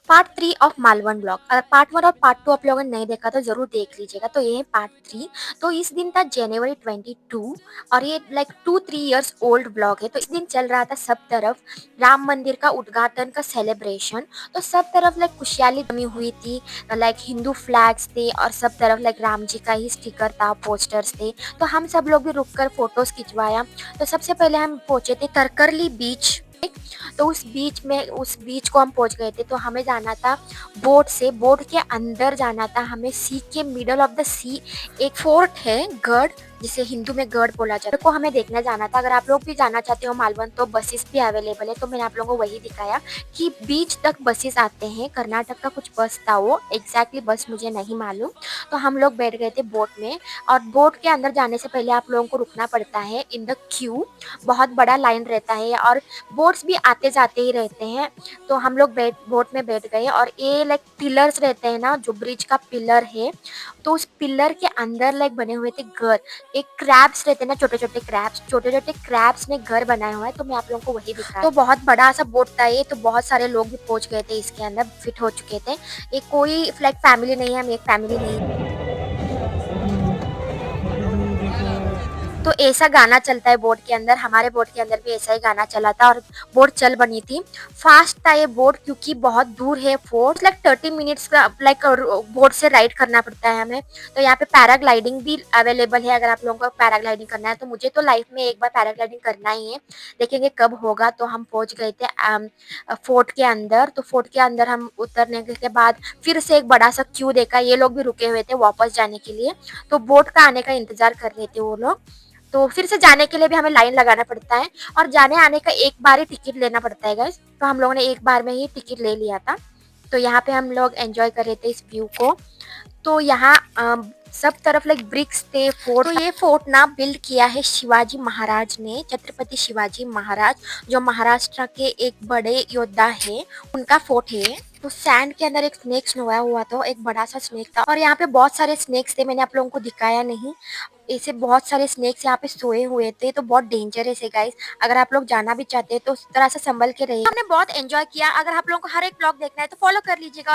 Part 3 of Malvan blog. अगर part 1 और part 2 आप लोगों ने नहीं देखा तो जरूर देख लीजिएगा। तो ये है पार्ट 3। तो इस दिन था जनवरी 22 और ये लाइक 2-3 इयर्स ओल्ड ब्लॉग है। तो इस दिन चल रहा था सब तरफ राम मंदिर का उद्घाटन का सेलिब्रेशन। तो सब तरफ लाइक खुशहाली जमी हुई थी। लाइक हिंदू फ्लैग्स थे और सब तरफ लाइक राम जी का ही स्टिकर था, पोस्टर्स थे। तो हम सब लोग भी रुककर फोटोज खिंचवाया। तो सबसे पहले हम पहुंचे थे तरकरली बीच। तो उस बीच को हम पहुंच गए थे। तो हमें जाना था बोट से, बोट के अंदर जाना था हमें। सी के मिडल ऑफ द सी एक फोर्ट है, गढ़, जिसे हिंदू में गढ़ बोला जाता है, को हमें देखने जाना था। अगर आप लोग भी जाना चाहते हो मालवन तो बसेस भी अवेलेबल है। तो मैंने आप लोगों को वही दिखाया कि बीच तक बसेस आते हैं। कर्नाटक का कुछ बस था, वो एग्जैक्टली बस मुझे नहीं मालूम। तो हम लोग बैठ गए थे बोट में। और बोट के अंदर जाने से पहले आप लोगों को रुकना पड़ता है इन द क्यू। बहुत बड़ा लाइन रहता है और बोट्स भी आते जाते ही रहते हैं। तो हम लोग बोट में बैठ गए और ये लाइक पिलर्स रहते हैं ना, जो ब्रिज का पिलर है, तो उस पिलर के अंदर लाइक बने हुए थे घर। एक क्रैब्स रहते हैं ना, छोटे छोटे क्रैब्स ने घर बनाया हुआ है। तो मैं आप लोगों को वही दिखाया। तो बहुत बड़ा सा बोट था ये। तो बहुत सारे लोग भी पहुंच गए थे इसके अंदर, फिट हो चुके थे। ये कोई लाइक फैमिली नहीं है, हम एक फैमिली नहीं। तो ऐसा गाना चलता है बोट के अंदर। हमारे बोट के अंदर भी ऐसा ही गाना चला था और बोट चल बनी थी। फास्ट था ये बोट क्योंकि बहुत दूर है फोर्ट, लाइक 30 मिनट्स का लाइक बोट से राइड करना पड़ता है हमें। तो यहाँ पे पैराग्लाइडिंग भी अवेलेबल है। अगर आप लोगों को पैराग्लाइडिंग करना है तो मुझे तो लाइफ में एक बार पैराग्लाइडिंग करना ही है। देखेंगे कब होगा। तो हम पहुंच गए थे फोर्ट के अंदर। तो फोर्ट के अंदर हम उतरने के बाद फिर से एक बड़ा सा क्यू देखा। ये लोग भी रुके हुए थे वापस जाने के लिए। तो बोट का आने का इंतजार कर रहे थे वो लोग। तो फिर से जाने के लिए भी हमें लाइन लगाना पड़ता है और जाने आने का एक बार ही टिकट लेना पड़ता है गाइस। तो हम लोगों ने एक बार में ही टिकट ले लिया था। तो यहाँ पे हम लोग एंजॉय कर रहे थे इस व्यू को। तो यहाँ सब तरफ लाइक ब्रिक्स थे फोर्ट। तो ये फोर्ट ना बिल्ड किया है शिवाजी महाराज ने, छत्रपति शिवाजी महाराज, जो महाराष्ट्र के एक बड़े योद्धा है, उनका फोर्ट है। तो सैंड के अंदर एक स्नेक सोया हुआ था, एक बड़ा सा स्नेक था। और यहाँ पे बहुत सारे स्नेक्स थे, मैंने आप लोगों को दिखाया नहीं। ऐसे बहुत सारे स्नेक्स यहाँ पे सोए हुए थे। तो बहुत डेंजरस है गाइस। अगर आप लोग जाना भी चाहते हैं तो उस तरह से संभल के रहिए। हमने बहुत एंजॉय किया। अगर आप लोगों को हर एक ब्लॉग देखना है तो फॉलो कर लीजिएगा।